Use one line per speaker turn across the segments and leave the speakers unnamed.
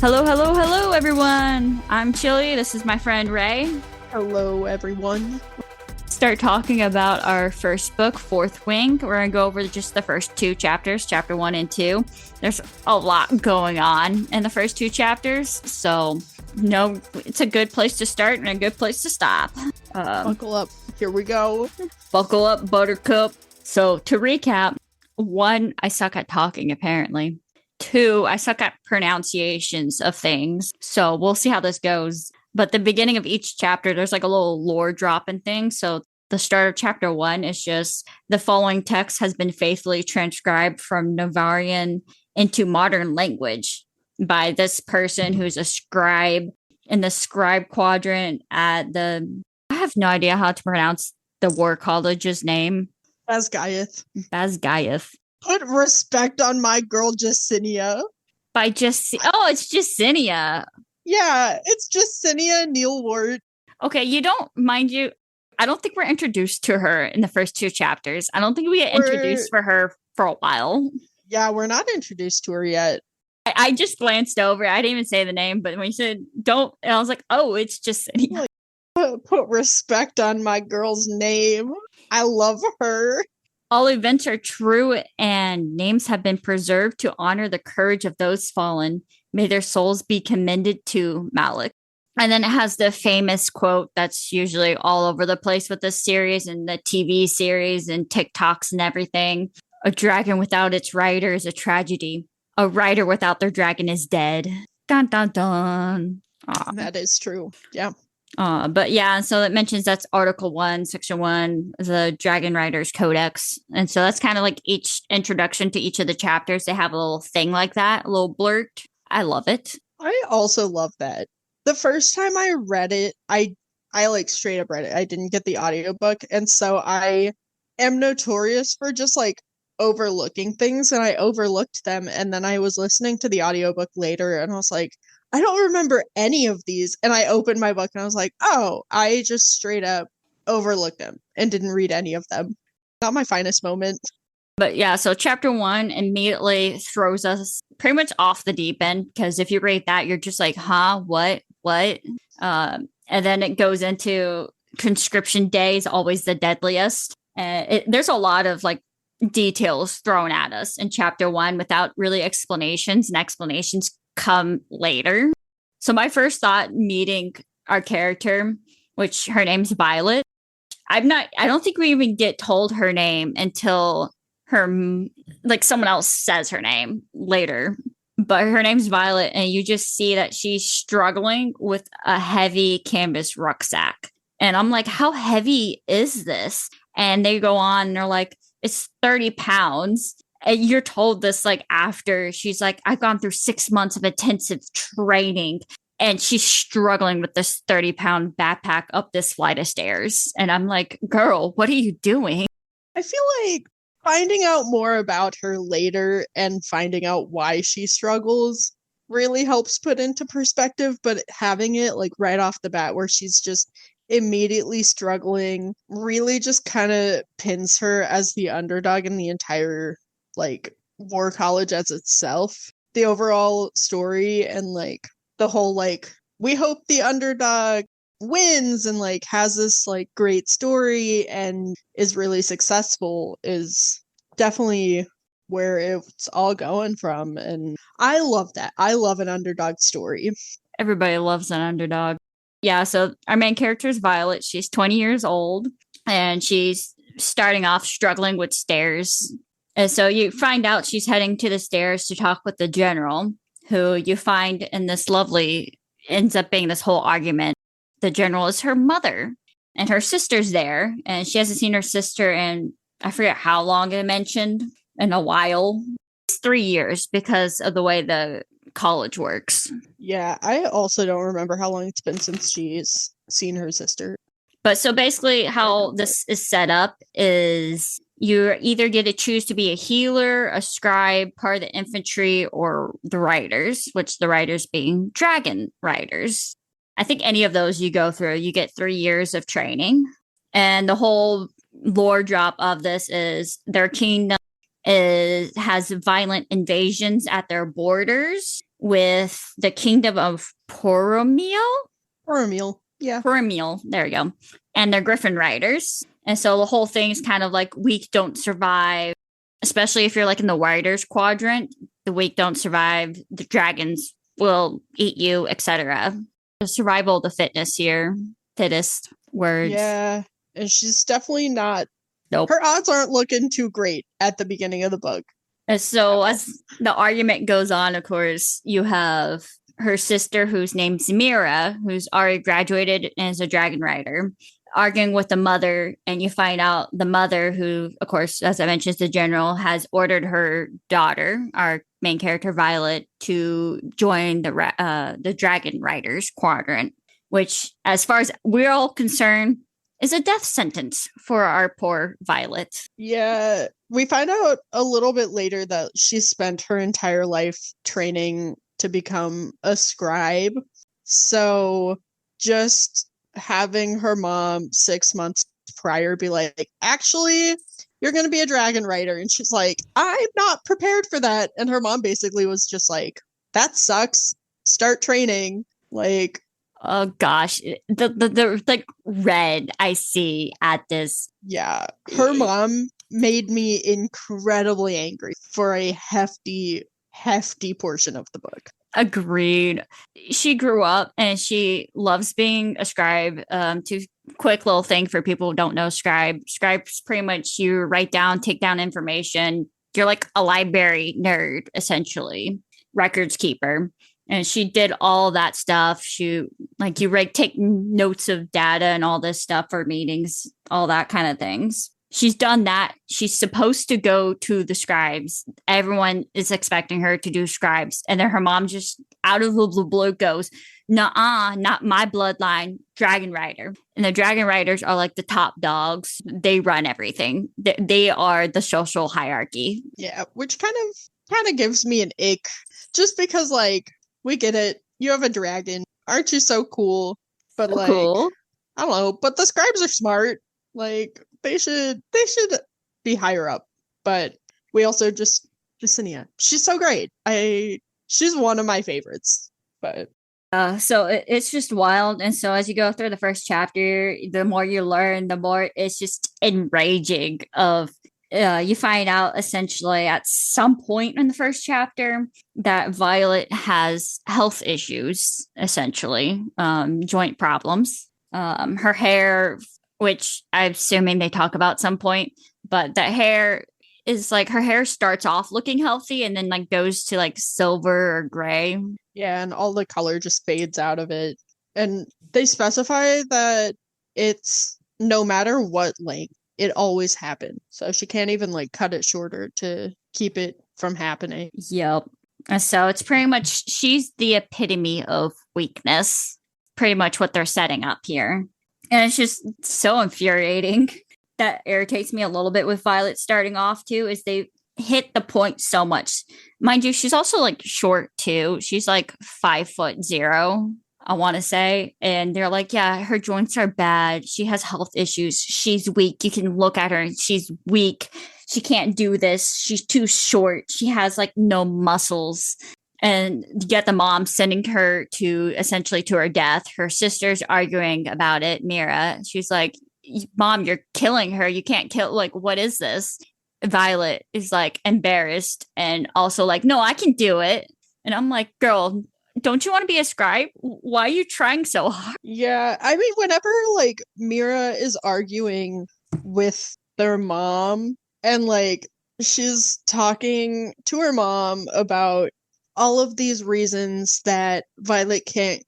Hello, hello, hello, everyone. I'm Chilly. This is my friend Ray.
Hello, everyone.
Start talking about our first book, Fourth Wing. We're going to go over just the first two chapters, chapter 1 and 2. There's a lot going on in the first two chapters, so it's a good place to start and a good place to stop.
Buckle up. Here we go.
Buckle up, Buttercup. So to recap, 1, I suck at talking, apparently. 2, I suck at pronunciations of things. So we'll see how this goes. But the beginning of each chapter, there's like a little lore drop and thing. So the start of chapter 1 is just the following text has been faithfully transcribed from Navarian into modern language by this person who's a scribe in the scribe quadrant at I have no idea how to pronounce the war college's name.
Basgaiath. Put respect on my girl Justinia.
It's Justinia.
Yeah, it's Justinia Neilwort.
Okay, I don't think we're introduced to her in the first two chapters. I don't think we get introduced for her for a while.
Yeah, we're not introduced to her yet.
I just glanced over. I didn't even say the name, but when you said don't, and I was like, oh, it's Justinia.
Put respect on my girl's name. I love her.
All events are true and names have been preserved to honor the courage of those fallen. May their souls be commended to Malik. And then it has the famous quote that's usually all over the place with this series and the TV series and TikToks and everything. A dragon without its rider is a tragedy. A rider without their dragon is dead. Dun, dun, dun. Aww.
That is true. Yeah.
But yeah, so it mentions that's Article 1, Section 1, the Dragon Riders Codex. And so that's kind of like each introduction to each of the chapters. They have a little thing like that, a little blurt. I love it.
I also love that. The first time I read it, I like straight up read it. I didn't get the audiobook. And so I am notorious for just like overlooking things, and I overlooked them. And then I was listening to the audiobook later and I was like, I don't remember any of these. And I opened my book and I was like, oh, I just straight up overlooked them and didn't read any of them. Not my finest moment.
But yeah, so chapter 1 immediately throws us pretty much off the deep end, because if you read that, you're just like, huh, what? And then it goes into conscription day is always the deadliest. There's a lot of like details thrown at us in chapter 1 without really explanations, and explanations come later. So my first thought meeting our character, which her name's Violet, I don't think we even get told her name until someone else says her name later. But her name's Violet, and you just see that she's struggling with a heavy canvas rucksack. And I'm like, how heavy is this? And they go on and they're like, it's 30 pounds. And you're told this like after she's like, I've gone through 6 months of intensive training, and she's struggling with this 30-pound backpack up this flight of stairs. And I'm like, girl, what are you doing?
I feel like finding out more about her later and finding out why she struggles really helps put into perspective, but having it like right off the bat where she's just immediately struggling really just kind of pins her as the underdog in the entire like war college as itself. The overall story and like the whole like we hope the underdog wins and like has this like great story and is really successful is definitely where it's all going from. And I love that. I love an underdog story.
Everybody loves an underdog. Yeah, so our main character is Violet. She's 20 years old and she's starting off struggling with stairs. And so you find out she's heading to the stairs to talk with the general, who you find in this ends up being this whole argument. The general is her mother, and her sister's there, and she hasn't seen her sister in, I forget how long it mentioned, in a while. It's 3 years because of the way the college works.
Yeah, I also don't remember how long it's been since she's seen her sister.
But so basically how this is set up is you either get to choose to be a healer, a scribe, part of the infantry, or the riders, which the riders being dragon riders. I think any of those you go through, you get 3 years of training. And the whole lore drop of this is their kingdom has violent invasions at their borders. with the kingdom of Poromil.
Or a meal. Yeah.
Poromil, there we go. And they're Griffin riders. And so the whole thing is kind of like weak don't survive, especially if you're like in the riders quadrant. The weak don't survive. The dragons will eat you, etc. The survival of the fitness here. Fittest words.
Yeah. And she's definitely not.
Nope.
Her odds aren't looking too great at the beginning of the book.
And so as the argument goes on, of course, you have her sister, whose name's Mira, who's already graduated and is a dragon rider, arguing with the mother. And you find out the mother, who, of course, as I mentioned, is the general, has ordered her daughter, our main character, Violet, to join the dragon riders quadrant, which, as far as we're all concerned, is a death sentence for our poor Violet.
Yeah. We find out a little bit later that she spent her entire life training to become a scribe. So just having her mom 6 months prior be like, actually, you're going to be a dragon rider. And she's like, I'm not prepared for that. And her mom basically was just like, that sucks. Start training. Like,
oh gosh, the like red I see at this.
Yeah, her mom made me incredibly angry for a hefty portion of the book.
Agreed. She grew up and she loves being a scribe. To quick little thing for people who don't know scribe. Scribe's pretty much you write down, take down information. You're like a library nerd, essentially, records keeper. And she did all that stuff. She you take notes of data and all this stuff for meetings, all that kind of things. She's done that. She's supposed to go to the scribes. Everyone is expecting her to do scribes. And then her mom just out of the blue goes, "Nuh-uh, not my bloodline, dragon rider." And the dragon riders are like the top dogs. They run everything. They are the social hierarchy.
Yeah, which kind of gives me an ick. Just because, like, we get it. You have a dragon. Aren't you so cool? But
So cool.
I don't know. But the scribes are smart. Like, they should be higher up. But we also Justinia. She's so great. She's one of my favorites. But
so it's just wild. And so as you go through the first chapter, the more you learn, the more it's just enraging of you find out essentially at some point in the first chapter that Violet has health issues, essentially, joint problems. Her hair, which I'm assuming they talk about some point, but that hair is like her hair starts off looking healthy and then like goes to like silver or gray.
Yeah, and all the color just fades out of it. And they specify that it's no matter what length. It always happened. So she can't even like cut it shorter to keep it from happening.
Yep. So it's pretty much she's the epitome of weakness. Pretty much what they're setting up here. And it's just so infuriating. That irritates me a little bit with Violet starting off too, is they hit the point so much. Mind you, she's also like short too. She's like 5'0", I want to say. And they're like, yeah, her joints are bad. She has health issues. She's weak. You can look at her and she's weak. She can't do this. She's too short. She has like no muscles. And you get the mom sending her to essentially to her death. Her sister's arguing about it, Mira. She's like, Mom, you're killing her. You can't kill, like, what is this? Violet is like embarrassed and also like, no, I can do it. And I'm like, girl, don't you want to be a scribe? Why are you trying so hard?
Yeah, I mean, whenever like Mira is arguing with their mom and like she's talking to her mom about all of these reasons that Violet can't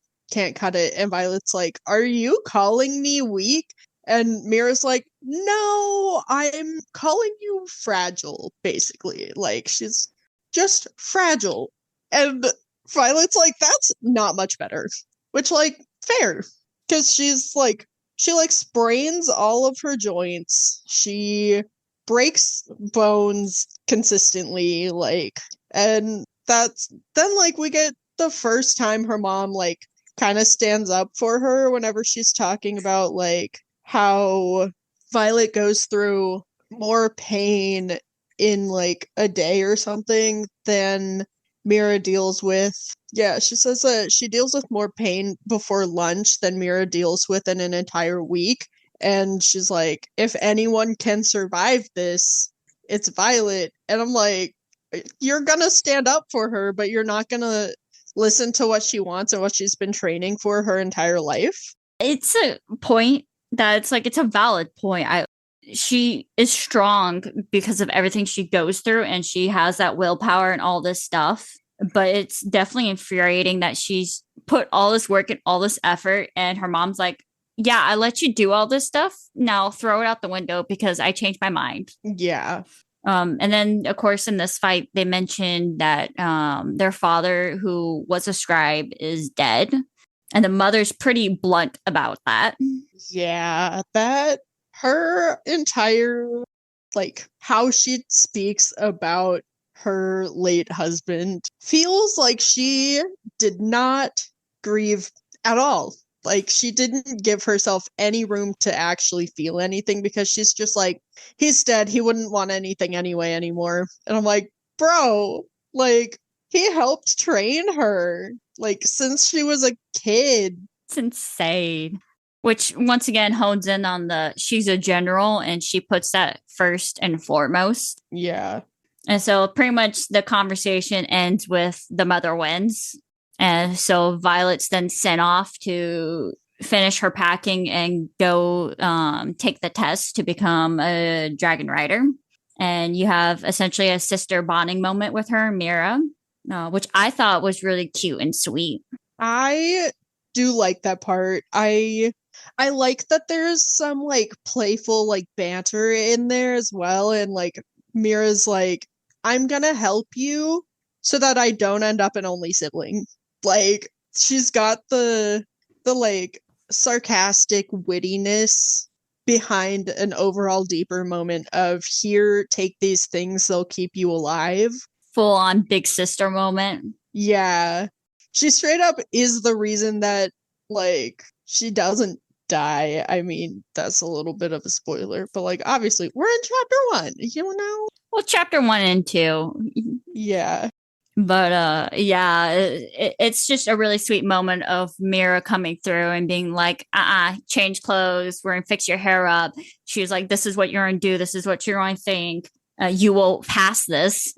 cut it, and Violet's like, are you calling me weak? And Mira's like, no, I'm calling you fragile, basically. Like, she's just fragile. And Violet's like, that's not much better. Which, like, fair. Because she's like, she like sprains all of her joints. She breaks bones consistently, like, and that's then like we get the first time her mom like kind of stands up for her whenever she's talking about like how Violet goes through more pain in like a day or something than Mira deals with. Yeah, she says that she deals with more pain before lunch than Mira deals with in an entire week. And she's like, if anyone can survive this, it's Violet. And I'm like, you're gonna stand up for her, but you're not gonna listen to what she wants and what she's been training for her entire life.
It's a point that's like, it's a valid point. She is strong because of everything she goes through, and she has that willpower and all this stuff. But it's definitely infuriating that she's put all this work and all this effort, and her mom's like, yeah, I let you do all this stuff. Now throw it out the window because I changed my mind.
Yeah.
And then, of course, in this fight, they mentioned that their father, who was a scribe, is dead. And the mother's pretty blunt about that.
Yeah, that her entire, like, how she speaks about her late husband feels like she did not grieve at all. Like, she didn't give herself any room to actually feel anything because she's just like, he's dead. He wouldn't want anything anyway anymore. And I'm like, bro, like, he helped train her, like, since she was a kid.
It's insane. Which, once again, hones in on she's a general, and she puts that first and foremost.
Yeah.
And so pretty much the conversation ends with the mother wins. And so Violet's then sent off to finish her packing and go take the test to become a dragon rider. And you have essentially a sister bonding moment with her, Mira, which I thought was really cute and sweet.
I do like that part. I like that there's some like playful like banter in there as well. And like Mira's like, I'm gonna help you so that I don't end up an only sibling. Like, she's got the like sarcastic wittiness behind an overall deeper moment of, here, take these things, they'll keep you alive.
Full on big sister moment.
Yeah. She straight up is the reason that, like, she doesn't die. I mean, that's a little bit of a spoiler, but like, obviously, we're in chapter 1, you know?
Well, chapter 1 and 2.
Yeah.
But yeah, it's just a really sweet moment of Mira coming through and being like, change clothes, we're gonna fix your hair up. She was like, this is what you're gonna do, this is what you're gonna think, you will pass this.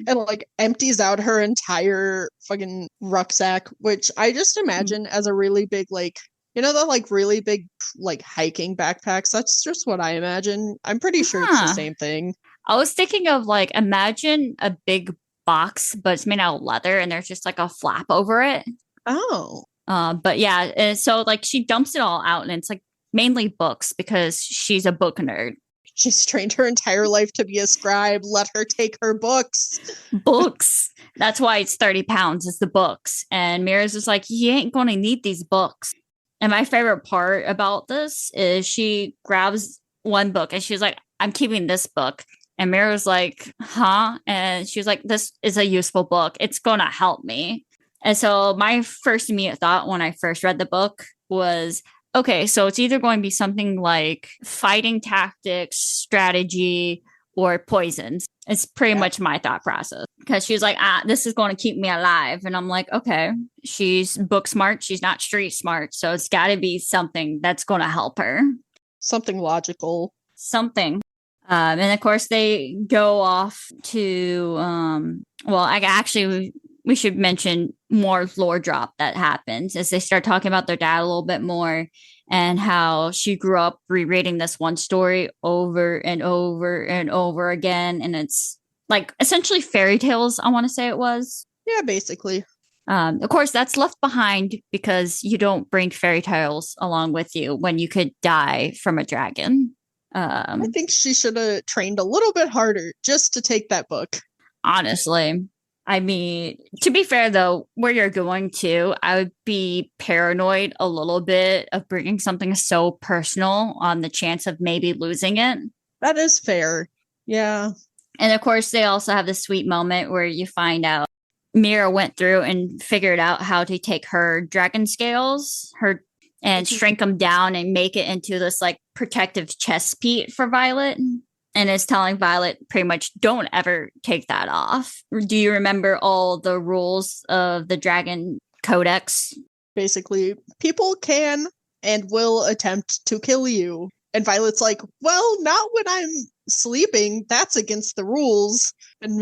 And like empties out her entire fucking rucksack, which I just imagine as a really big, like, you know, the like really big like hiking backpacks. That's just what I imagine. I'm pretty sure it's the same thing.
I was thinking of like, imagine a big box, but it's made out of leather, and there's just like a flap over it.
Oh.
But yeah, so like she dumps it all out, and it's like mainly books because she's a book nerd.
She's trained her entire life to be a scribe. Let her take her books.
Books. That's why it's 30 pounds, is the books. And Mira's just like, you ain't going to need these books. And my favorite part about this is she grabs one book and she's like, I'm keeping this book. And Mira's like, huh? And she's like, this is a useful book. It's going to help me. And so my first immediate thought when I first read the book was, okay, so it's either going to be something like fighting tactics, strategy, or poisons. It's pretty much my thought process. Because she's like, this is going to keep me alive. And I'm like, okay, she's book smart. She's not street smart. So it's got to be something that's going to help her.
Something logical.
Something. And of course, they go off to, we should mention more lore drop that happens as they start talking about their dad a little bit more, and how she grew up rereading this one story over and over and over again. And it's like essentially fairy tales, I want to say it was.
Yeah, basically.
Of course, that's left behind because you don't bring fairy tales along with you when you could die from a dragon.
I think she should have trained a little bit harder just to take that book.
Honestly. I mean, to be fair, though, where you're going to, I would be paranoid a little bit of bringing something so personal on the chance of maybe losing it.
That is fair. Yeah.
And of course, they also have this sweet moment where you find out Mira went through and figured out how to take her dragon scales, and shrink them down and make it into this like protective chest piece for Violet. and is telling Violet pretty much don't ever take that off. Do you remember all the rules of the Dragon Codex?
Basically, people can and will attempt to kill you. And Violet's like, well, not when I'm sleeping. That's against the rules. And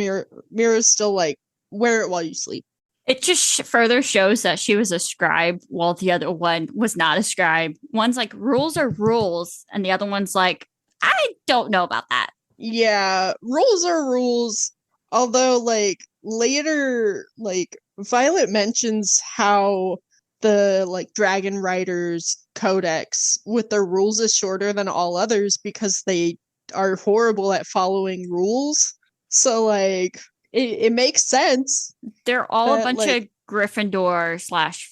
Mira's still like, wear it while you sleep.
It just further shows that she was a scribe while the other one was not a scribe. One's like, rules are rules. And the other one's like, I don't know about that.
Yeah, rules are rules. Although, like, later, like, Violet mentions how the, like, Dragon Riders Codex with their rules is shorter than all others because they are horrible at following rules. So, like, it makes sense.
They're all
that,
a bunch
like,
of Gryffindor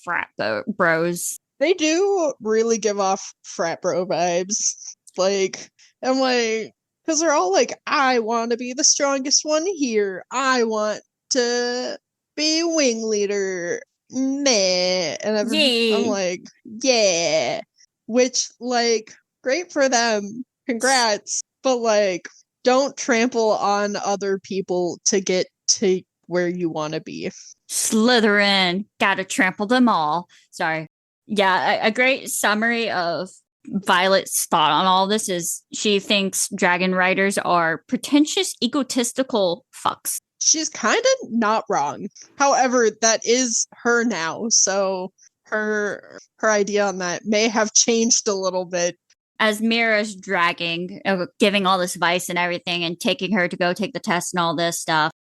/ frat bros.
They do really give off frat bro vibes. Like, I'm like, because they're all like, I want to be the strongest one here. I want to be wing leader. Meh. And I'm like, yeah. Which, like, great for them. Congrats. But, like, don't trample on other people to get to where you want to be.
Slytherin, gotta trample them all. Sorry. Yeah, a great summary of Violet's thought on all this is she thinks dragon riders are pretentious, egotistical fucks.
She's kind of not wrong. However, that is her now, so her idea on that may have changed a little bit.
As Mira's dragging, giving all this advice and everything, and taking her to go take the test and all this stuff,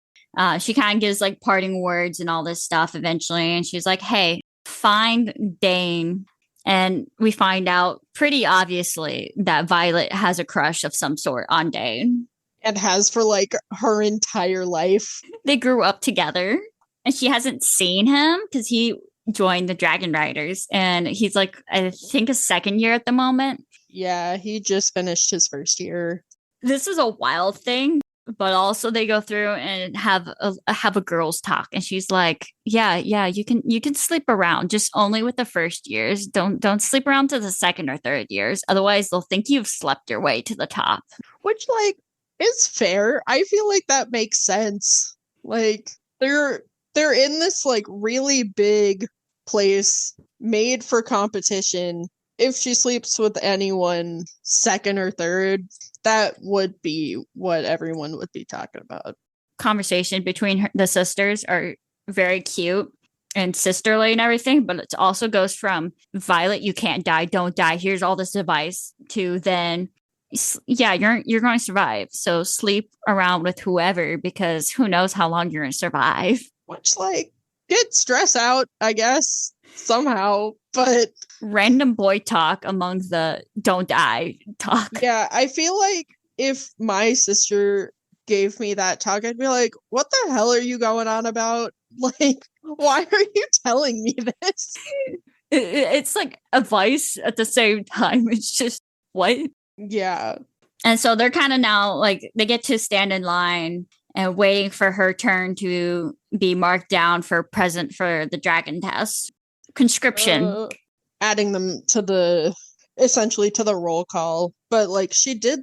she kind of gives like parting words and all this stuff eventually, and she's like, "Hey, find Dane." And we find out pretty obviously that Violet has a crush of some sort on Dane.
And has for like her entire life.
They grew up together and she hasn't seen him because he joined the Dragon Riders and he's like, I think a second year at the moment.
Yeah, he just finished his first year.
This is a wild thing, but also they go through and have a girls talk, and she's like, yeah, you can sleep around, just only with the first years. Don't sleep around to the second or third years, otherwise they'll think you've slept your way to the top.
Which, like, is fair. I feel like that makes sense. Like, they're in this like really big place made for competition. If she sleeps with anyone second or third, that would be what everyone would be talking about.
Conversation between the sisters are very cute and sisterly and everything, but it also goes from Violet, you can't die, don't die, here's all this advice, to then, yeah, you're going to survive, so sleep around with whoever, because who knows how long you're going to survive.
Which, like, get stress out, I guess, somehow, but
random boy talk among the don't die talk.
Yeah, I feel like if my sister gave me that talk, I'd be like, what the hell are you going on about? Like, why are you telling me this?
It's like advice at the same time. It's just, what?
Yeah.
And so they're kind of now like, they get to stand in line and waiting for her turn to be marked down for present for the dragon test. Conscription.
Adding them to essentially to the roll call. But like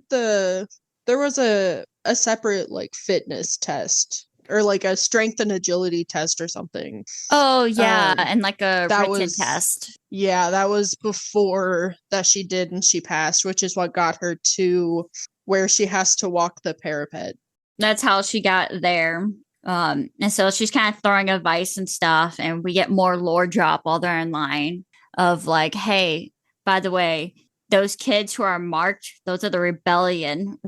there was a separate like fitness test or like a strength and agility test or something.
Oh yeah, and like a written test.
Yeah, that was before that she did and she passed, which is what got her to where she has to walk the parapet.
That's how she got there. And so she's kind of throwing advice and stuff, and we get more lore drop while they're in line of like, hey, by the way, those kids who are marked, those are the rebellion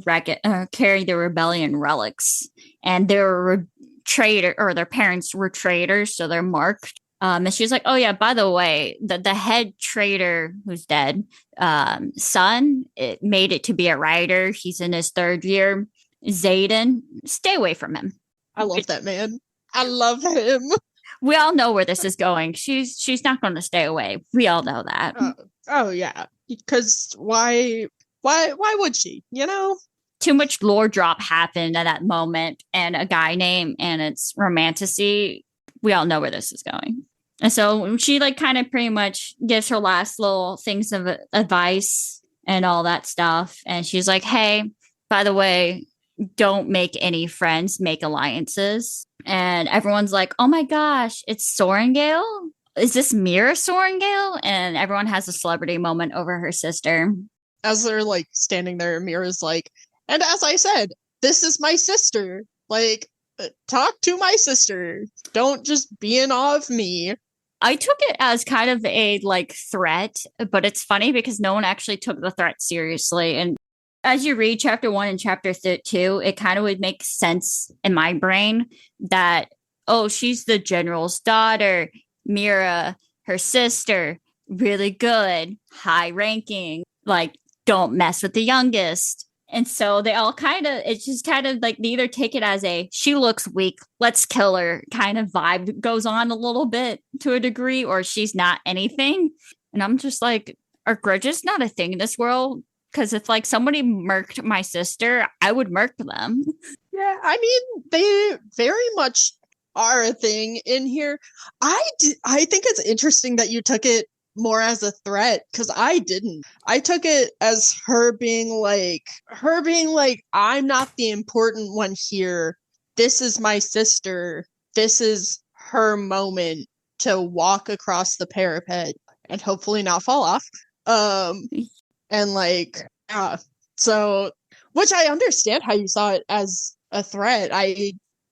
carrying the rebellion relics, and they're traitor, or their parents were traitors, so they're marked. And she's like, oh yeah, by the way, the head traitor who's dead, son, it made it to be a rider. He's in his third year. Zayden, stay away from him.
I love that man. I love him.
We all know where this is going. She's not going to stay away. We all know that.
Oh yeah, because why would she? You know,
too much lore drop happened at that moment, and a guy named and it's romanticy. We all know where this is going. And so she like kind of pretty much gives her last little things of advice and all that stuff. And she's like, hey, by the way, don't make any friends, make alliances. And everyone's like, oh my gosh, it's Sorengale? Is this Mira Sorengale? And everyone has a celebrity moment over her sister.
As they're like standing there, Mira's like, and as I said, this is my sister. Like, talk to my sister. Don't just be in awe of me.
I took it as kind of a like threat, but it's funny because no one actually took the threat seriously. And as you read chapter 1 and chapter 2, it kind of would make sense in my brain that, oh, she's the general's daughter, Mira, her sister, really good, high ranking, like, don't mess with the youngest. And so they all it's just kind of like they either take it as a she looks weak, let's kill her kind of vibe goes on a little bit to a degree, or she's not anything. And I'm just like, are grudges not a thing in this world? Because if like somebody murked my sister, I would murk them.
Yeah, I mean, they very much are a thing in here. I think it's interesting that you took it more as a threat, because I didn't. I took it as her being like, I'm not the important one here. This is my sister. This is her moment to walk across the parapet and hopefully not fall off. And like, so, which I understand how you saw it as a threat.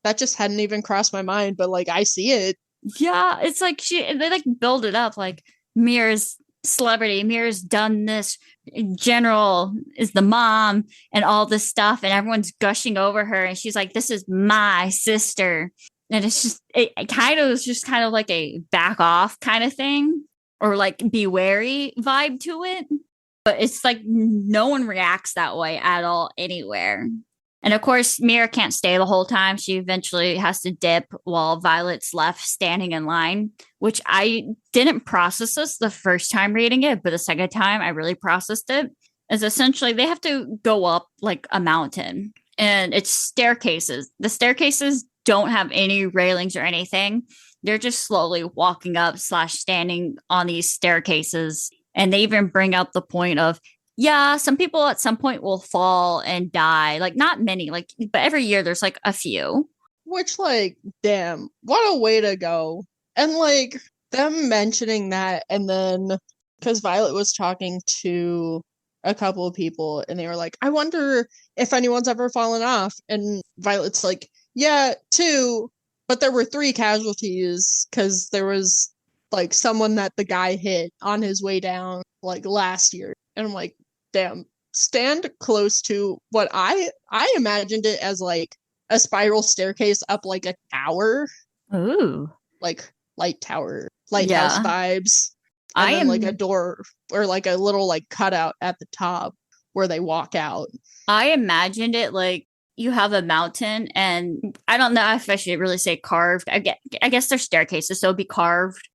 That just hadn't even crossed my mind, but like, I see it.
Yeah, it's like they like build it up like Mira's celebrity, Mira's done this, general is the mom and all this stuff, and everyone's gushing over her, and she's like, this is my sister. And it's just it kind of was just kind of like a back off kind of thing, or like be wary vibe to it. But it's like no one reacts that way at all anywhere. And of course, Mira can't stay the whole time. She eventually has to dip while Violet's left standing in line, which I didn't process this the first time reading it, but the second time I really processed it. Is essentially they have to go up like a mountain, and it's staircases. The staircases don't have any railings or anything. They're just slowly walking up / standing on these staircases. And they even bring up the point of, yeah, some people at some point will fall and die. Like, not many, like, but every year there's like a few.
Which, like, damn, what a way to go. And like, them mentioning that, and then, because Violet was talking to a couple of people, and they were like, I wonder if anyone's ever fallen off. And Violet's like, yeah, 2, but there were 3 casualties, because there was like someone that the guy hit on his way down like last year. And I'm like, damn, stand close to what I imagined it as like a spiral staircase up like a tower.
Ooh.
Like light tower, lighthouse vibes. And then like a door or like a little like cutout at the top where they walk out.
I imagined it like you have a mountain, and I don't know if I should really say carved. I guess they're staircases, so it'd be carved,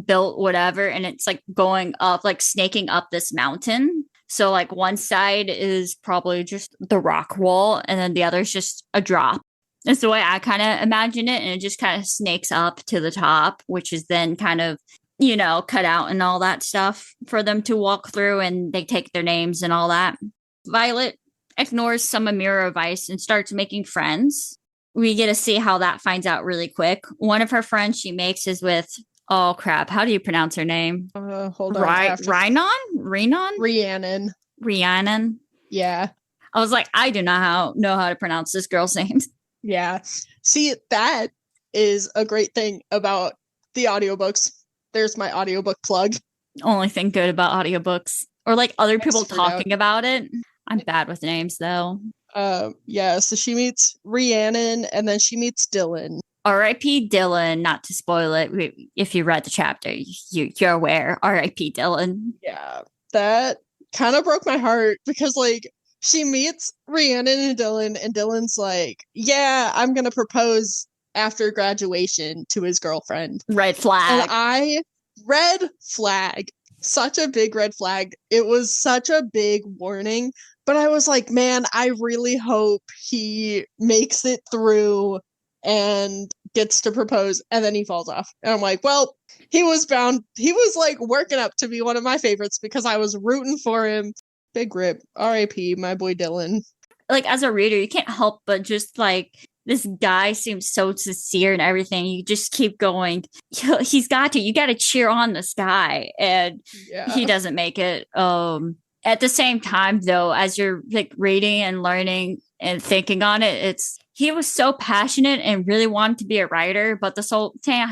built, whatever, and it's like going up, like snaking up this mountain. So like one side is probably just the rock wall, and then the other is just a drop. That's the way I kind of imagine it, and it just kind of snakes up to the top, which is then kind of, you know, cut out and all that stuff for them to walk through, and they take their names and all that. Violet ignores some of Mira's advice and starts making friends. We get to see how that finds out really quick. One of her friends she makes is with, oh crap, how do you pronounce her name?
Hold on.
Rhiannon?
Yeah.
I was like, I do not know how to pronounce this girl's name.
Yeah. See, that is a great thing about the audiobooks. There's my audiobook plug.
Only thing good about audiobooks. Or like other people talking about it. I'm bad with names though.
Yeah, so she meets Rhiannon, and then she meets Dylan.
R.I.P. Dylan, not to spoil it. If you read the chapter, you're aware. R.I.P. Dylan.
Yeah, that kind of broke my heart, because like she meets Rhiannon and Dylan's like, yeah, I'm gonna propose after graduation to his girlfriend.
Red flag.
And red flag. Such a big red flag. It was such a big warning. But I was like, man, I really hope he makes it through and gets to propose, and then he falls off. And I'm like, well, he was like working up to be one of my favorites because I was rooting for him. Big rip. R.I.P. my boy Dylan.
like as a reader, you can't help but just like this guy seems so sincere and everything. You just keep going. You got to cheer on this guy, and he doesn't make it. At the same time, though, as you're like reading and learning and thinking on it, he was so passionate and really wanted to be a writer, but the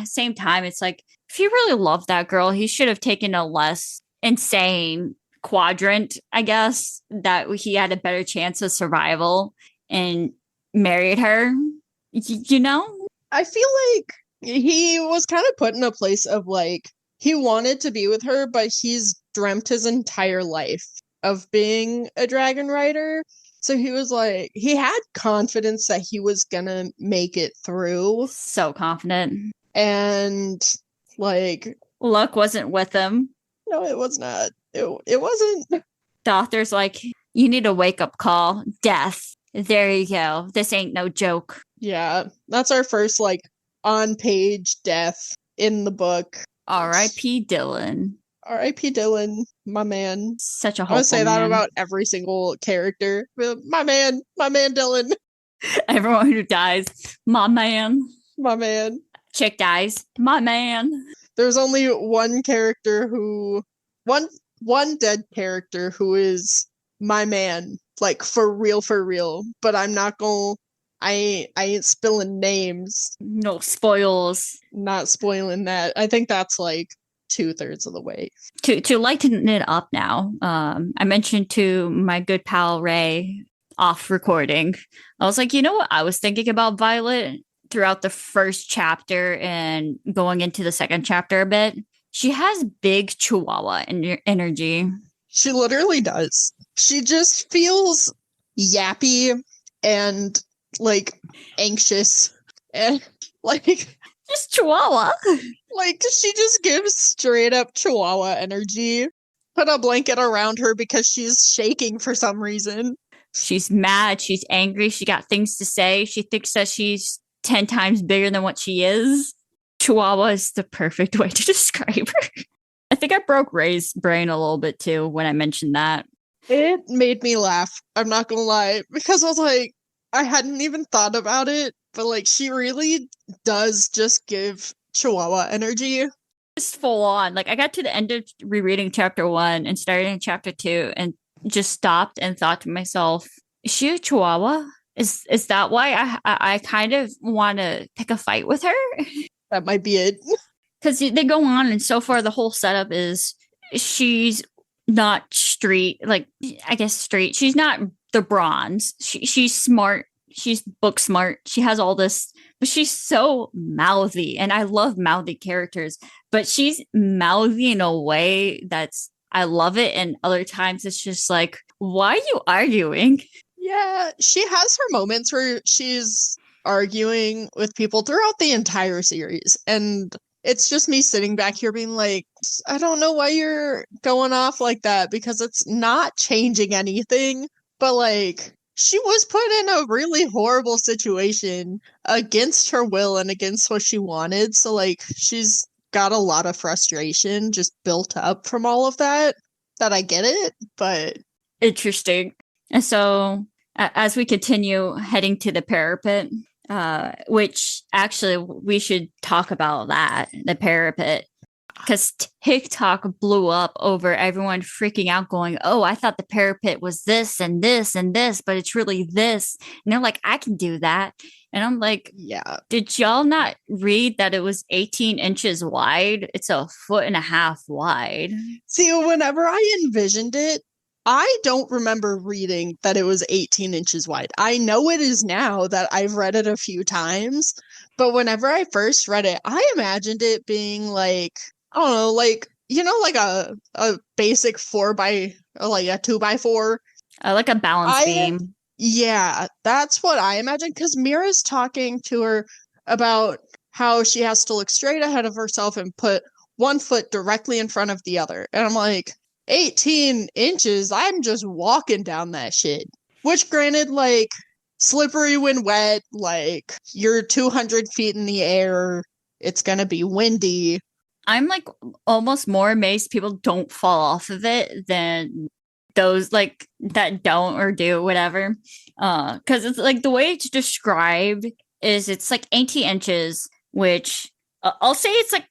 same time, it's like if he really loved that girl, he should have taken a less insane quadrant, I guess, that he had a better chance of survival and married her. You know?
I feel like he was kind of put in a place of like he wanted to be with her, but he's dreamt his entire life of being a dragon rider. So he was like, he had confidence that he was gonna make it through.
So confident.
And like
luck wasn't with him.
No, it was not. It wasn't.
The author's like, you need a wake-up call. Death. There you go. This ain't no joke.
Yeah, that's our first like on-page death in the book.
R.I.P. Dylan.
R.I.P. Dylan, my man.
Such a hopeful
I would say that
man.
about every single character. My man Dylan.
Everyone who dies, my man.
My man.
Chick dies, my man.
There's only one character one dead character who is my man, like for real. But I'm not gonna. I ain't spilling names.
No spoils.
Not spoiling that. I think that's like 2/3 of the way.
To lighten it up now, I mentioned to my good pal Ray off recording, I was like, you know what I was thinking about Violet throughout the first chapter and going into the second chapter a bit? She has big Chihuahua energy.
She literally does. She just feels yappy and like anxious and like
just Chihuahua.
Like she just gives straight up Chihuahua energy. Put a blanket around her because she's shaking for some reason.
She's mad. She's angry. She got things to say. She thinks that she's 10 times bigger than what she is. Chihuahua is the perfect way to describe her. I think I broke Ray's brain a little bit too when I mentioned that.
It made me laugh. I'm not gonna lie. Because I was like, I hadn't even thought about it, but like she really does just give Chihuahua energy.
Just full on. Like I got to the end of rereading chapter 1 and starting chapter 2 and just stopped and thought to myself, is she a Chihuahua? Is that why I kind of want to pick a fight with her?
That might be it.
Because they go on, and so far the whole setup is she's not street, like I guess street. She's not the bronze. She's smart. She's book smart. She has all this, but she's so mouthy, and I love mouthy characters. But she's mouthy in a way that's I love it, and other times it's just like, why are you arguing?
Yeah, she has her moments where she's arguing with people throughout the entire series. And it's just me sitting back here being like, I don't know why you're going off like that because it's not changing anything. But like, she was put in a really horrible situation against her will and against what she wanted. So like, she's got a lot of frustration just built up from all of that I get it, but...
Interesting. And so as we continue heading to the parapet, which actually we should talk about that, the parapet, because TikTok blew up over everyone freaking out going, oh, I thought the parapet was this and this and this, but it's really this. And they're like, I can do that. And I'm like,
yeah.
Did y'all not read that it was 18 inches wide? It's 1.5 feet wide.
See, whenever I envisioned it, I don't remember reading that it was 18 inches wide. I know it is now that I've read it a few times, but whenever I first read it, I imagined it being like, I don't know, like, you know, like a basic 2x4.
Like a balance beam.
Yeah, that's what I imagined, because Mira's talking to her about how she has to look straight ahead of herself and put one foot directly in front of the other. And I'm like, 18 inches, I'm just walking down that shit. Which, granted, like, slippery when wet, like, you're 200 feet in the air, it's gonna be windy.
I'm, like, almost more amazed people don't fall off of it than those like that don't or do whatever. Because it's like the way it's described is it's like 18 inches, which I'll say it's like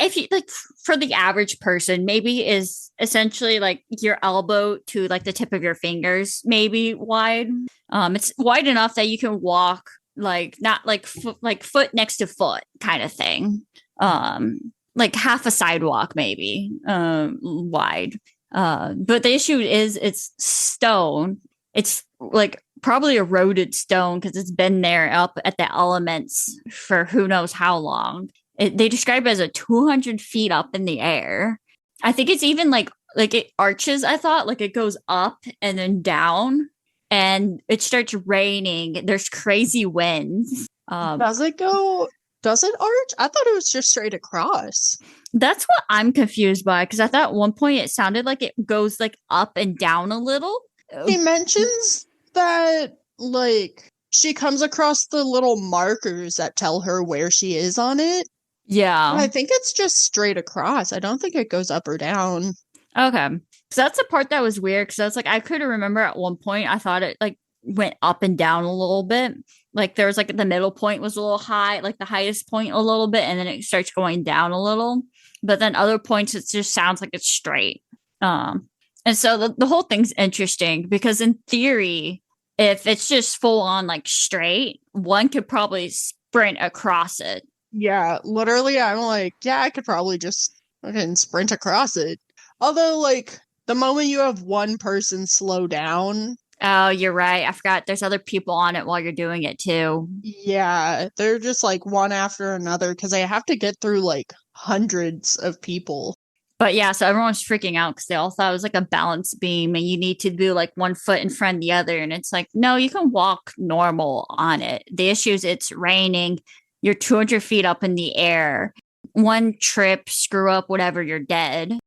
if you like for the average person, maybe is essentially like your elbow to like the tip of your fingers, maybe wide. It's wide enough that you can walk like not like foot next to foot kind of thing. Like half a sidewalk maybe wide. But the issue is it's stone. It's like probably eroded stone because it's been there up at the elements for who knows how long. They describe it as a 200 feet up in the air. I think it's even like it arches. I thought like it goes up and then down, and it starts raining. There's crazy winds.
Does it go? Does it arch? I thought it was just straight across.
That's what I'm confused by because I thought at one point it sounded like it goes like up and down a little.
He mentions that like she comes across the little markers that tell her where she is on it.
Yeah.
But I think it's just straight across. I don't think it goes up or down.
Okay. So that's the part that was weird because I was like, I couldn't remember at one point. I thought it like went up and down a little bit. Like there was like the middle point was a little high, like the highest point a little bit, and then it starts going down a little. But then other points, it just sounds like it's straight. And so the whole thing's interesting because in theory, if it's just full on like straight, one could probably sprint across it.
Yeah, literally, I'm like, yeah, I could probably just fucking sprint across it. Although, like, the moment you have one person slow down.
Oh, you're right. I forgot there's other people on it while you're doing it too.
Yeah, they're just like one after another because they have to get through like hundreds of people.
But yeah, so everyone's freaking out because they all thought it was like a balance beam and you need to do like one foot in front of the other. And it's like, no, you can walk normal on it. The issue is it's raining. You're 200 feet up in the air. One trip, screw up, whatever, you're dead.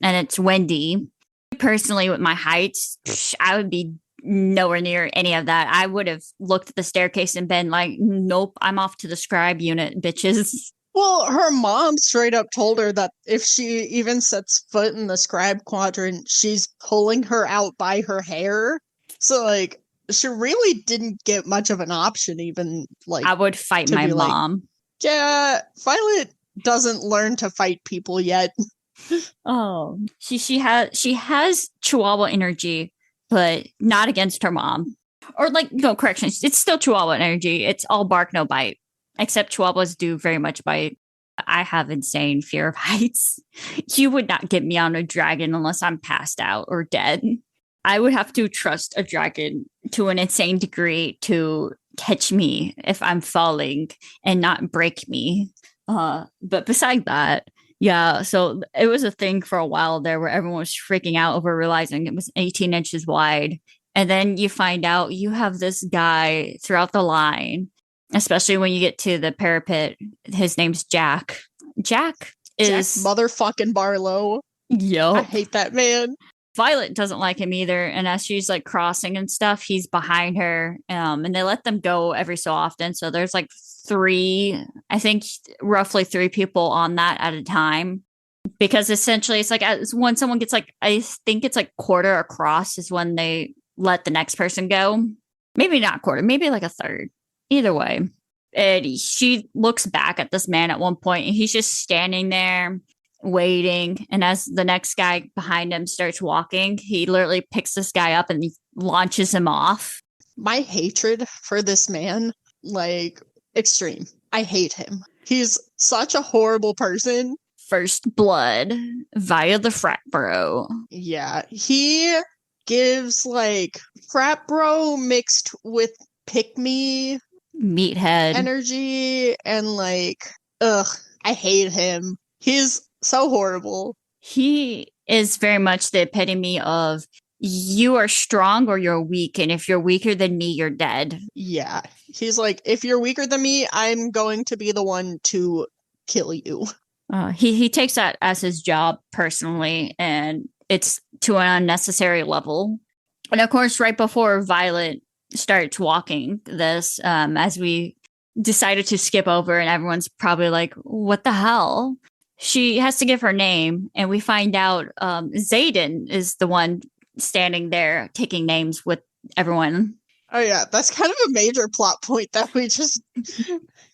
And it's windy. Personally, with my heights, I would be nowhere near any of that. I would have looked at the staircase and been like, nope, I'm off to the scribe unit, bitches.
Well, her mom straight up told her that if she even sets foot in the scribe quadrant, she's pulling her out by her hair. So, like, she really didn't get much of an option, even, like...
I would fight my mom.
Like, yeah, Violet doesn't learn to fight people yet.
Oh, she has Chihuahua energy, but not against her mom. Or like, no, correction, it's still Chihuahua energy. It's all bark, no bite. Except Chihuahuas do very much bite. I have insane fear of heights. You would not get me on a dragon unless I'm passed out or dead. I would have to trust a dragon to an insane degree to catch me if I'm falling and not break me. But beside that, yeah, so it was a thing for a while there where everyone was freaking out over realizing it was 18 inches wide. And then you find out you have this guy throughout the line, especially when you get to the parapet. His name's Jack. Jack is...
Jack motherfucking Barlow.
Yo.
I hate that man.
Violet doesn't like him either. And as she's like crossing and stuff, he's behind her. And they let them go every so often. So there's like roughly three people on that at a time. Because essentially it's like when someone gets like, I think it's like quarter across is when they let the next person go. Maybe not quarter, maybe like a third. Either way. And she looks back at this man at one point and he's just standing there waiting. And as the next guy behind him starts walking, he literally picks this guy up and he launches him off.
My hatred for this man, like, extreme. I hate him. He's such a horrible person.
First blood via the frat bro.
Yeah, he gives like frat bro mixed with pick me
meathead
energy, and like, ugh, I hate him. He's so horrible.
He is very much the epitome of you are strong or you're weak, and if you're weaker than me, you're dead.
Yeah, he's like, if you're weaker than me, I'm going to be the one to kill you.
He takes that as his job personally, and it's to an unnecessary level. And of course, right before Violet starts walking this, as we decided to skip over, and everyone's probably like, what the hell? She has to give her name, and we find out Zayden is the one standing there taking names with everyone.
Oh yeah, that's kind of a major plot point that we just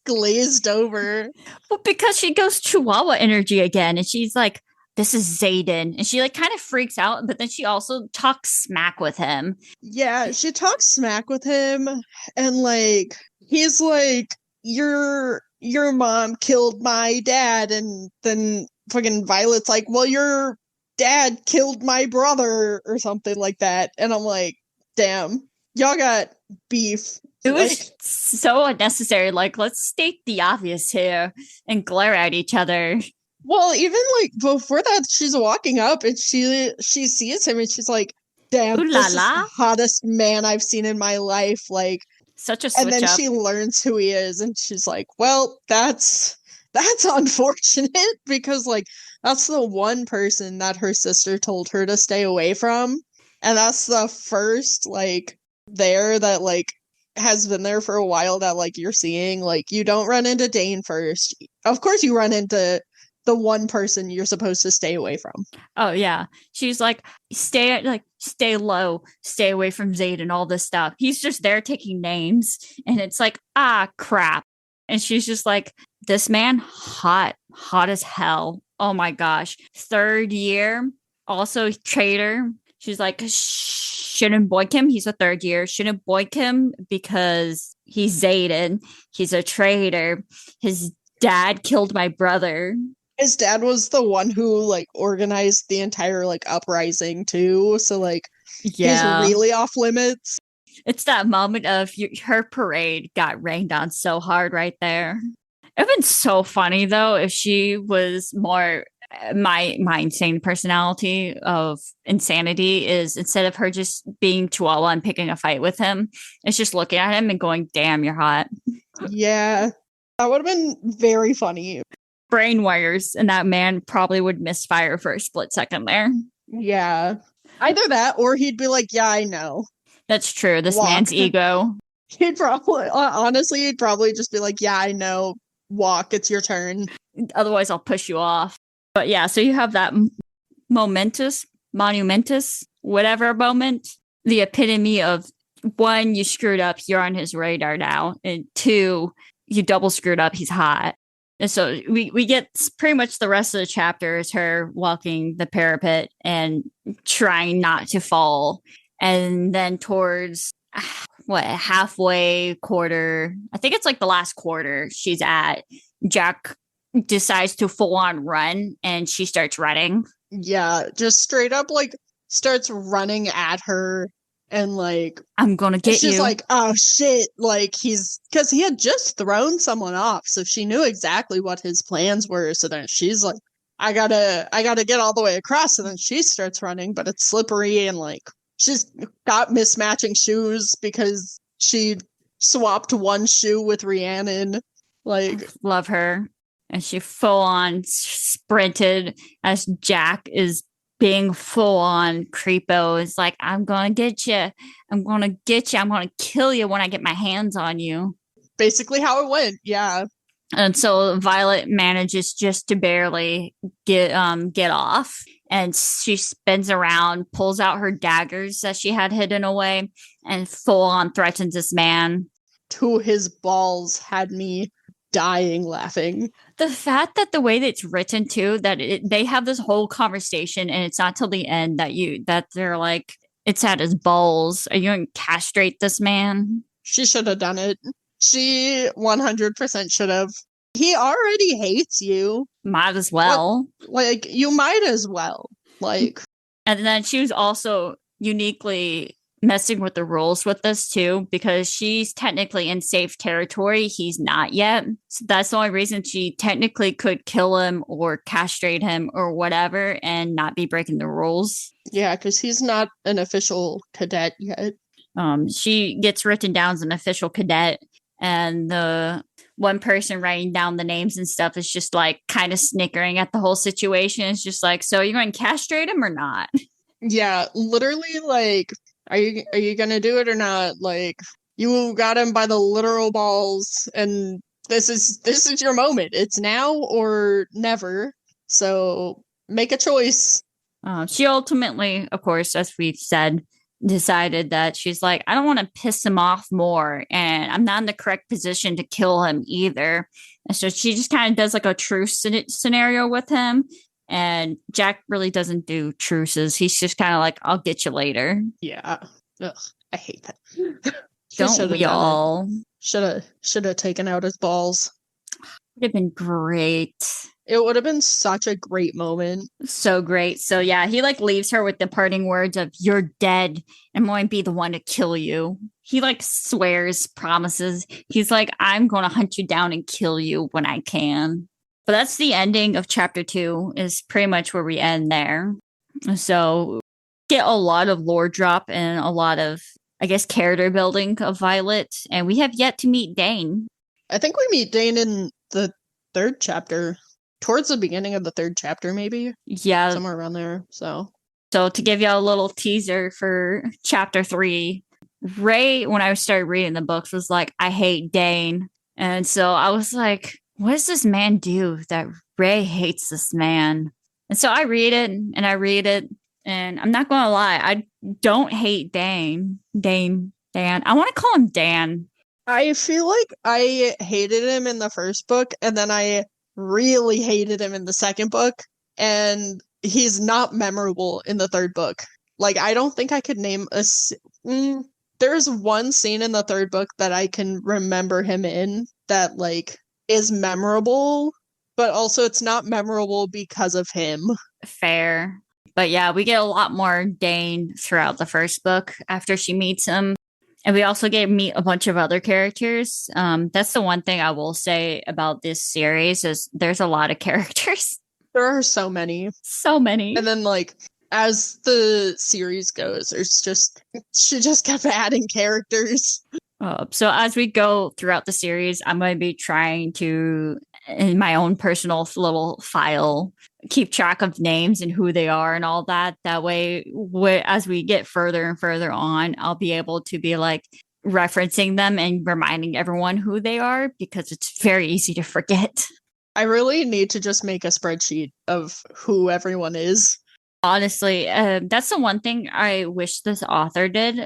glazed over.
Well, because she goes Chihuahua energy again, and she's like, "This is Zayden," and she like kind of freaks out, but then she also talks smack with him.
Yeah, she talks smack with him, and like he's like, your mom killed my dad," and then fucking Violet's like, "Well, your dad killed my brother," or something like that, and I'm like, damn, y'all got beef.
It was
Like,
so unnecessary. Like, let's state the obvious here and glare at each other.
well, even like before that, she's walking up and she sees him and she's like, damn,
Ooh la
this is the
la.
hottest man I've seen in my life. Like,
Such a
and
switch
then
up.
she learns who he is and she's like, well, that's unfortunate because like that's the one person that her sister told her to stay away from. And that's the first like there that like has been there for a while that like you're seeing. Like, you don't run into Dane first. Of course you run into the one person you're supposed to stay away from.
Oh yeah. She's like, stay low, stay away from Zayd and all this stuff. He's just there taking names. And it's like, ah crap. And she's just like, this man, hot as hell. Oh my gosh. Third year, also traitor. She's like, shouldn't boink him. He's a third year. Shouldn't boink him because he's Zayden. He's a traitor. His dad killed my brother.
His dad was the one who like organized the entire like uprising too. So like
Yeah.
he's really off limits.
It's that moment of her parade got rained on so hard right there. It would have been so funny though if she was more my insane personality of insanity is instead of her just being Chihuahua and picking a fight with him, it's just looking at him and going, damn, you're hot.
Yeah. That would have been very funny.
Brain wires, and that man probably would misfire for a split second there.
Yeah. Either that or he'd be like, yeah, I know.
That's true. This
Walk.
man's ego.
He'd probably just be like, yeah, I know. Walk, it's your turn.
Otherwise, I'll push you off. But yeah, so you have that monumentous, whatever moment. The epitome of one, you screwed up, you're on his radar now. And two, you double screwed up, he's hot. And so we get pretty much the rest of the chapter is her walking the parapet and trying not to fall. And then towards halfway quarter, I think it's like the last quarter she's at, Jack decides to full on run and she starts running.
Yeah, just straight up like starts running at her and like,
I'm gonna get
she's
you.
like, oh shit, like because he had just thrown someone off, so she knew exactly what his plans were. So then she's like, I gotta get all the way across. And then she starts running, but it's slippery and like she's got mismatching shoes because she swapped one shoe with Rhiannon. Like,
love her. And she full on sprinted as Jack is being full on creepo. Is like, I'm gonna get you. I'm gonna get you. I'm gonna kill you when I get my hands on you.
Basically how it went. Yeah.
And so Violet manages just to barely get off. And she spins around, pulls out her daggers that she had hidden away, and full on threatens this man.
To his balls had me dying laughing.
The fact that the way that it's written too, that they have this whole conversation and it's not till the end that they're like, it's at his balls. Are you going to castrate this man?
She should have done it. She 100% should have. He already hates you.
Might as well.
Like, you might as well. Like,
and then she was also uniquely messing with the rules with this too, because she's technically in safe territory. He's not yet. So that's the only reason she technically could kill him or castrate him or whatever and not be breaking the rules.
Yeah, because he's not an official cadet yet.
She gets written down as an official cadet, and the one person writing down the names and stuff is just like kind of snickering at the whole situation. It's just like, so you're going to castrate him or not?
Yeah, literally, like, are you gonna do it or not? Like, you got him by the literal balls, and this is your moment. It's now or never. So make a choice.
She ultimately, of course, as we've said, decided that she's like, I don't want to piss him off more, and I'm not in the correct position to kill him either. And so she just kind of does like a truce scenario with him. And Jack really doesn't do truces. He's just kind of like, I'll get you later.
Yeah. Ugh, I hate that.
Don't we all?
Should have taken out his balls.
Would have been great.
It would have been such a great moment.
So great. So yeah, he like leaves her with the parting words of "You're dead. I'm going to be the one to kill you." He like swears, promises. He's like, "I'm going to hunt you down and kill you when I can." But that's the ending of chapter 2. Is pretty much where we end there. So get a lot of lore drop and a lot of, I guess, character building of Violet, and we have yet to meet Dane.
I think we meet Dane in the 3rd chapter. Towards the beginning of the 3rd chapter, maybe?
Yeah.
Somewhere around there. So
to give you a little teaser for chapter 3, Ray, when I started reading the books, was like, I hate Dane. And so I was like, what does this man do that Ray hates this man? And so I read it and I read it. And I'm not going to lie, I don't hate Dan. I want to call him Dan.
I feel like I hated him in the 1st book, and then I really hated him in the 2nd book, and he's not memorable in the 3rd book. Like, I don't think I could name there's one scene in the 3rd book that I can remember him in that, like, is memorable, but also it's not memorable because of him.
Fair. But yeah, we get a lot more Dane throughout the 1st book after she meets him. And we also get to meet a bunch of other characters. That's the one thing I will say about this series is there's a lot of characters.
There are so many.
So many.
And then, like, as the series goes, she just kept adding characters.
So as we go throughout the series, I'm going to be trying to, in my own personal little file, keep track of names and who they are and all that. That way, as we get further and further on, I'll be able to be like referencing them and reminding everyone who they are, because it's very easy to forget.
I really need to just make a spreadsheet of who everyone is.
Honestly, that's the one thing I wish this author did.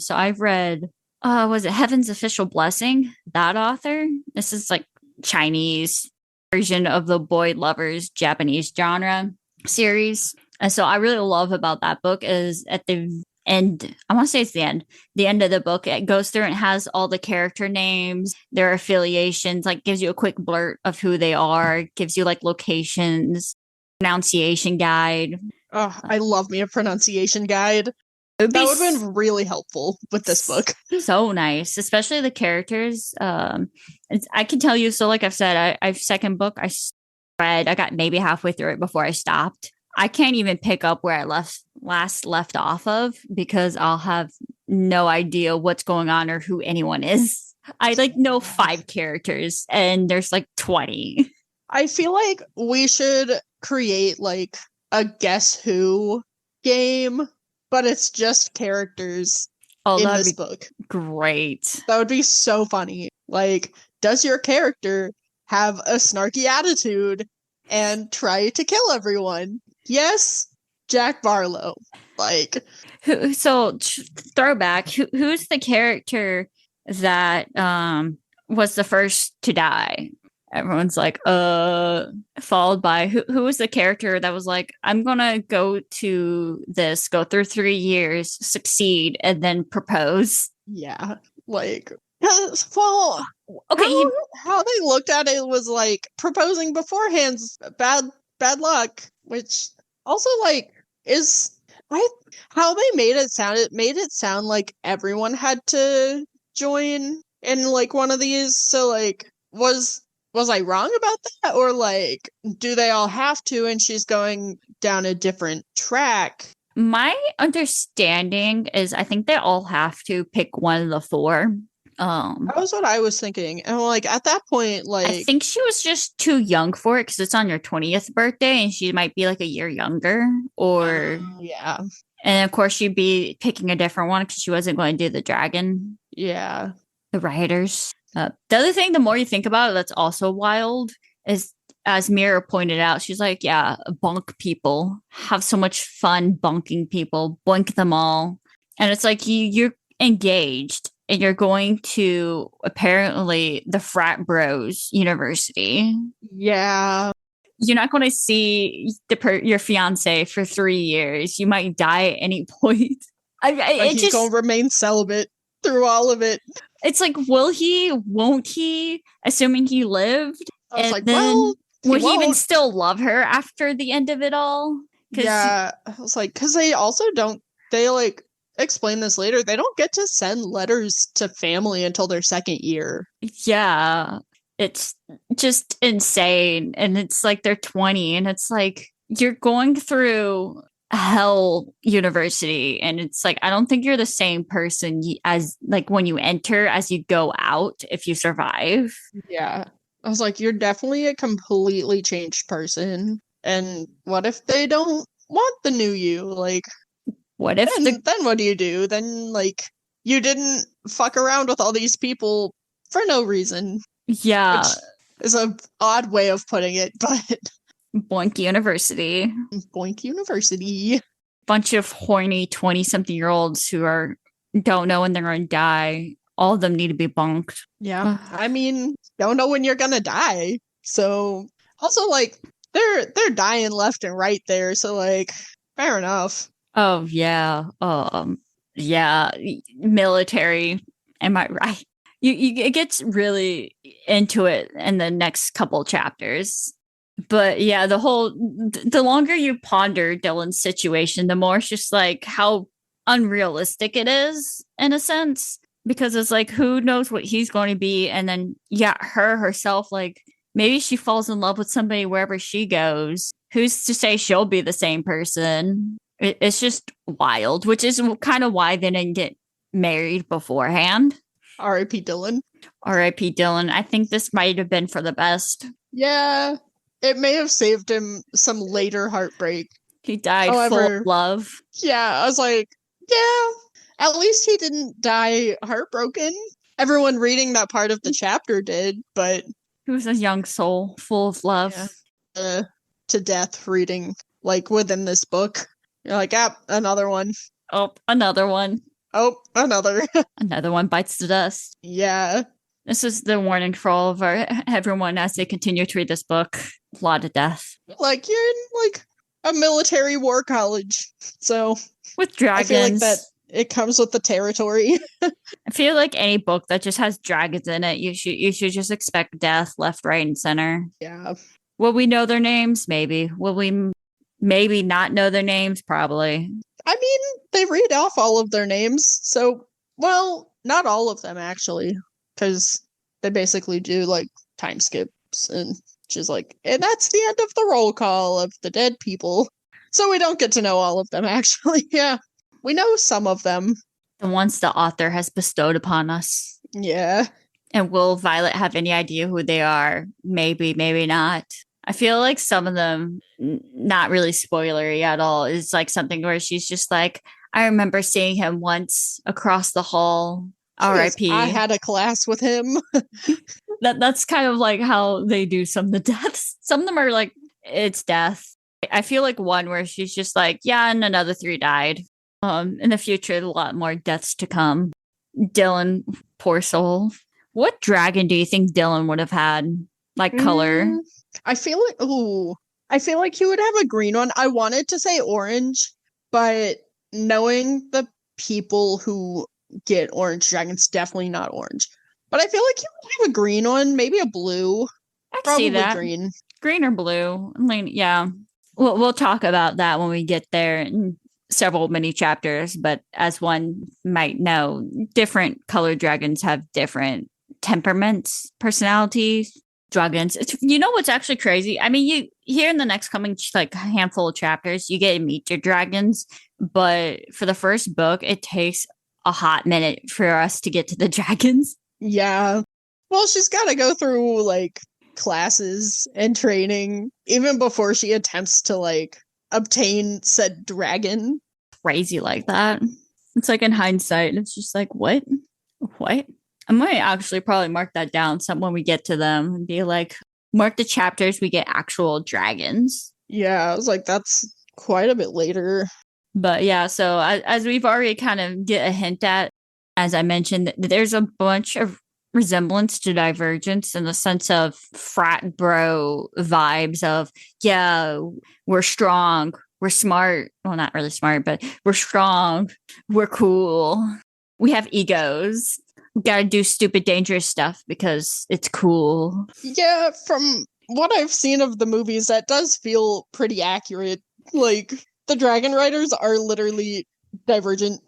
So I've read, was it Heaven's Official Blessing? That author? This is like Chinese version of the Boy Lovers Japanese genre series. And so I really love about that book is at the end, I want to say it's the end of the book, it goes through and has all the character names, their affiliations, like gives you a quick blurt of who they are, gives you like locations, pronunciation guide.
Oh, I love me a pronunciation guide. That would have been really helpful with this book.
So nice, especially the characters. I can tell you, so like I've said, I've 2nd book I read, I got maybe halfway through it before I stopped. I can't even pick up where I left off of, because I'll have no idea what's going on or who anyone is. I like know 5 characters and there's like 20.
I feel like we should create like a Guess Who game, but it's just characters in this book.
Great.
That would be so funny. Like, does your character have a snarky attitude and try to kill everyone? Yes, Jack Barlow. Like,
so throwback. Who's the character that was the first to die? Everyone's like, followed by who was the character that was like, I'm gonna go through 3 years, succeed, and then propose.
Yeah, like, well,
okay,
how they looked at it was like proposing beforehand's bad luck, which also like is how they made it sound. It made it sound like everyone had to join in like one of these. So like, was I wrong about that? Or like, do they all have to and she's going down a different track?
My understanding is I think they all have to pick one of the 4.
That was what I was thinking. And like at that point, like
I think she was just too young for it because it's on your 20th birthday and she might be like a year younger. Or
yeah.
And of course she'd be picking a different one because she wasn't going to do the dragon.
Yeah.
The rioters. The other thing, the more you think about it, that's also wild is as Mira pointed out, she's like, yeah, bunk people have so much fun bunking people, boink them all. And it's like you're engaged and you're going to apparently the frat bros university.
Yeah.
You're not going to see your fiance for 3 years. You might die at any point.
He's going to remain celibate through all of it.
It's like, will he? Won't he? Assuming he lived.
I was like, well,
would he even still love her after the end of it all?
Yeah. I was like, because they also don't, they like explain this later. They don't get to send letters to family until their second year.
Yeah. It's just insane. And it's like they're 20 and it's like you're going through hell university. And it's like, I don't think you're the same person as like when you enter as you go out if you survive.
Yeah. I was like, you're definitely a completely changed person. And what if they don't want the new you? Like,
what if
then what do you do? Then like you didn't fuck around with all these people for no reason.
Yeah.
Which is an odd way of putting it, but
Boink University.
Boink University.
Bunch of horny 20-something-year-olds who don't know when they're going to die. All of them need to be bunked.
Yeah. I mean, don't know when you're going to die. So also like they're dying left and right there. So like fair enough.
Oh yeah. Yeah. Military. Am I right? It gets really into it in the next couple chapters. But yeah, the longer you ponder Dylan's situation, the more it's just like how unrealistic it is in a sense. Because it's like, who knows what he's going to be? And then, yeah, herself, like maybe she falls in love with somebody wherever she goes. Who's to say she'll be the same person? It's just wild, which is kind of why they didn't get married beforehand.
R.I.P. Dylan.
R.I.P. Dylan. I think this might have been for the best.
Yeah, it may have saved him some later heartbreak.
He died full of love.
Yeah, I was like, yeah, at least he didn't die heartbroken. Everyone reading that part of the chapter did, but
he was a young soul full of love.
Yeah. To death reading, like within this book. You're like, another one.
Oh, another one.
Oh, another.
Another one bites the dust.
Yeah.
This is the warning for all of everyone as they continue to read this book. A lot of death.
Like, you're in, like, a military war college. So.
With dragons.
I feel like that it comes with the territory.
I feel like any book that just has dragons in it, you should just expect death left, right, and center.
Yeah.
Will we know their names? Maybe. Will we maybe not know their names? Probably.
I mean, they read off all of their names. So, well, not all of them, actually. Because they basically do, like, time skips. And just like, and that's the end of the roll call of the dead people. So we don't get to know all of them, actually. Yeah. We know some of them.
The ones the author has bestowed upon us.
Yeah.
And will Violet have any idea who they are? Maybe, maybe not. I feel like some of them, not really spoilery at all, is like something where she's just like, I remember seeing him once across the hall. R.I.P.
I had a class with him.
That's kind of like how they do some of the deaths. Some of them are like, it's death. I feel like one where she's just like, yeah, and another 3 died. In the future, a lot more deaths to come. Dylan, poor soul. What dragon do you think Dylan would have had? Like color?
I feel like he would have a green one. I wanted to say orange, but knowing the people who get orange dragons, definitely not orange. But I feel like he would have a green one, maybe a blue.
I can see that. Green or blue. I mean, yeah. We'll talk about that when we get there in several mini chapters. But as one might know, different colored dragons have different temperaments, personalities. Dragons. You know what's actually crazy? I mean, you here in the next coming like handful of chapters, you get to meet your dragons, but for the first book, it takes a hot minute for us to get to the dragons.
Yeah. Well, she's got to go through like classes and training even before she attempts to like obtain said dragon.
Crazy like that. It's like in hindsight, it's just like, what? I might actually probably mark that down when we get to them and be like, mark the chapters, we get actual dragons.
Yeah, I was like, that's quite a bit later.
But yeah, so as we've already kind of get a hint at, as I mentioned, there's a bunch of resemblance to Divergence in the sense of frat bro vibes of, yeah, we're strong, we're smart. Well, not really smart, but we're strong, we're cool, we have egos. We gotta do stupid, dangerous stuff because it's cool.
Yeah, from what I've seen of the movies, that does feel pretty accurate. Like, the Dragon Riders are literally Divergent.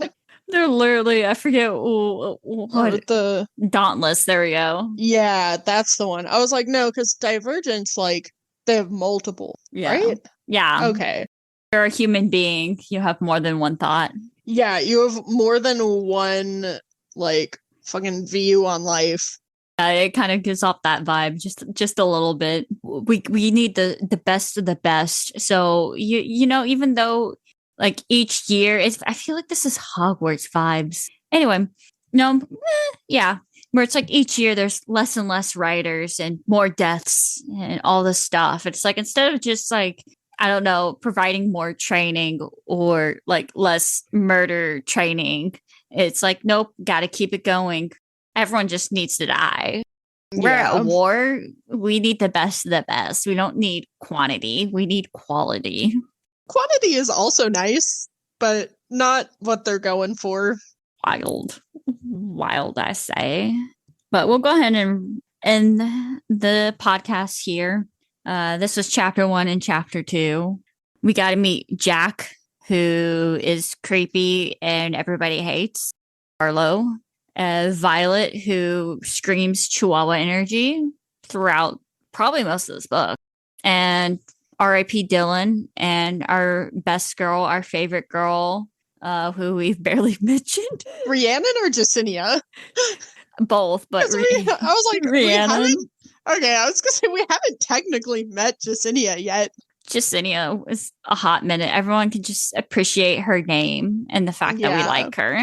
They're literally, I forget what
the
Dauntless. There we go.
Yeah, that's the one. I was like, no, because Divergence, like, they have multiple, right?
Yeah.
Okay.
You're a human being. You have more than one thought.
Yeah, you have more than one, like, fucking view on life.
It kind of gives off that vibe just a little bit. We need the best of the best. So you know, even though like each year, I feel like this is Hogwarts vibes. Anyway, no, yeah, where it's like each year there's less and less writers and more deaths and all this stuff. It's like instead of just like, I don't know, providing more training or like less murder training, it's like, nope, got to keep it going. Everyone just needs to die. We're at war. We need the best of the best. We don't need quantity. We need quality.
Quantity is also nice, but not what they're going for.
Wild, I say. But we'll go ahead and end the podcast here. This was chapter 1 and chapter 2. We got to meet Jack, who is creepy and everybody hates. Arlo. Violet, who screams Chihuahua energy throughout probably most of this book. And R.I.P. Dylan, and our best girl, our favorite girl, who we've barely mentioned.
Rhiannon or Jacinia?
Both, but
I was like,
Rhiannon.
Okay, I was gonna say we haven't technically met Jacinia yet.
Jacinia was a hot minute. Everyone can just appreciate her name and the fact that we like her.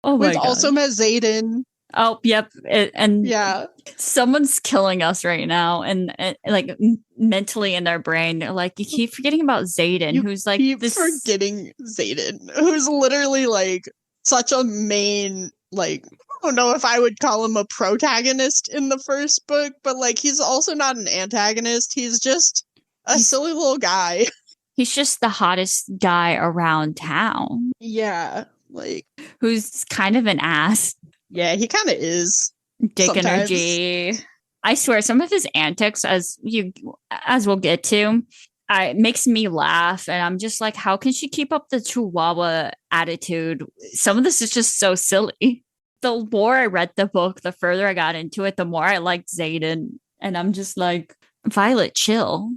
Oh my
We've also met Xaden.
Oh, yep. And
yeah,
someone's killing us right now. And like mentally in their brain, they're like, you keep forgetting about Xaden, who's like
forgetting Xaden, who's literally like such a main, like, I don't know if I would call him a protagonist in the first book, but like he's also not an antagonist. He's just a silly little guy.
He's just the hottest guy around town.
Yeah. Like,
who's kind of an ass.
Yeah, he kind of is.
Dick sometimes. Energy. I swear, some of his antics, as we'll get to, it makes me laugh, and I'm just like, how can she keep up the Chihuahua attitude? Some of this is just so silly. The more I read the book, the further I got into it, the more I liked Xaden, and I'm just like, Violet, chill.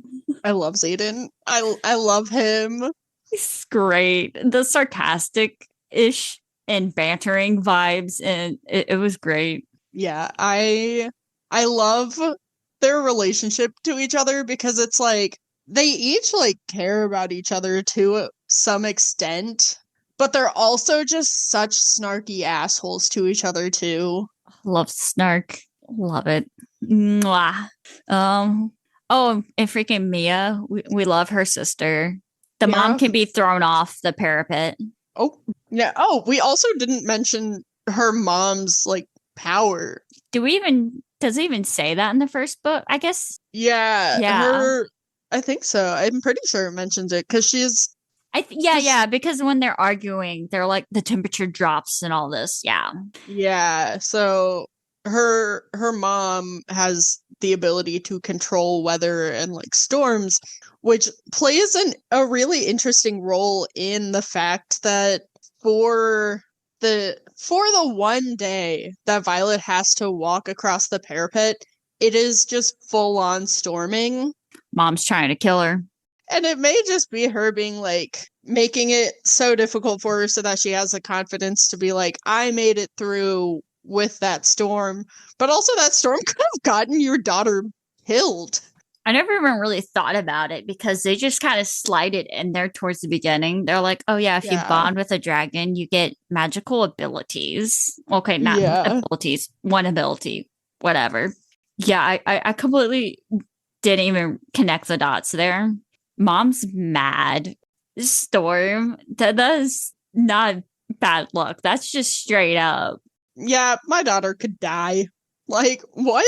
I love Xaden. I love him.
He's great. The sarcastic-ish and bantering vibes, and it was great.
Yeah, I love their relationship to each other because it's like they each like care about each other to some extent, but they're also just such snarky assholes to each other too.
Love snark. Love it. Mwah. Oh, and freaking Mia. We love her sister. The mom can be thrown off the parapet.
Oh, yeah. Oh, we also didn't mention her mom's like power.
Does it even say that in the first book? I guess.
Yeah. I think so. I'm pretty sure it mentions it because she's.
Yeah. Because when they're arguing, they're like the temperature drops and all this. Yeah.
Yeah. So her mom has the ability to control weather and like storms, which plays a really interesting role in the fact that for the one day that Violet has to walk across the parapet, it is just full on storming.
Mom's trying to kill her.
And it may just be her being like making it so difficult for her so that she has the confidence to be like, I made it through with that storm. But also that storm could have gotten your daughter killed.
I never even really thought about it because they just kind of slide it in there towards the beginning. They're like, oh yeah, if you bond with a dragon, you get magical abilities. Okay, not abilities, one ability, whatever. Yeah, I completely didn't even connect the dots there. Mom's mad. Storm, that is not bad luck. That's just straight up.
Yeah, my daughter could die. Like, what?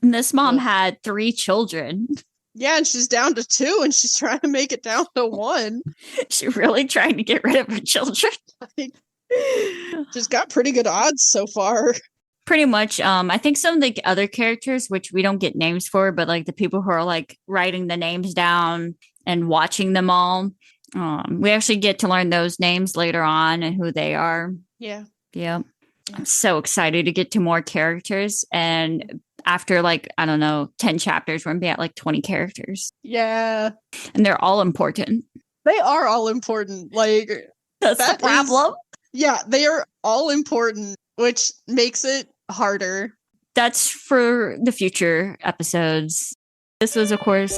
And this mom had 3 children.
Yeah, and she's down to 2, and she's trying to make it down to 1.
She's really trying to get rid of her children.
Like, she's got pretty good odds so far.
Pretty much. I think some of the other characters, which we don't get names for, but like the people who are like writing the names down and watching them all, we actually get to learn those names later on and who they are.
Yeah.
I'm so excited to get to more characters. And after like, I don't know, 10 chapters, we're going to be at like 20 characters.
Yeah.
And they're all important.
They are all important. Like,
that's the problem.
Yeah, they are all important, which makes it harder.
That's for the future episodes. This was, of course,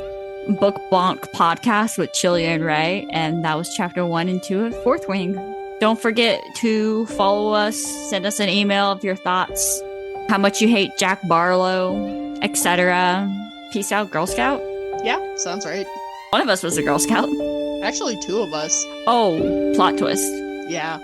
Book Bonk Podcast with Chilly&Ray, and that was chapter 1 and 2 of Fourth Wing. Don't forget to follow us, send us an email of your thoughts, how much you hate Jack Barlow, etc. Peace out, Girl Scout.
Yeah, sounds right.
One of us was a Girl Scout.
Actually, 2 of us.
Oh, plot twist.
Yeah.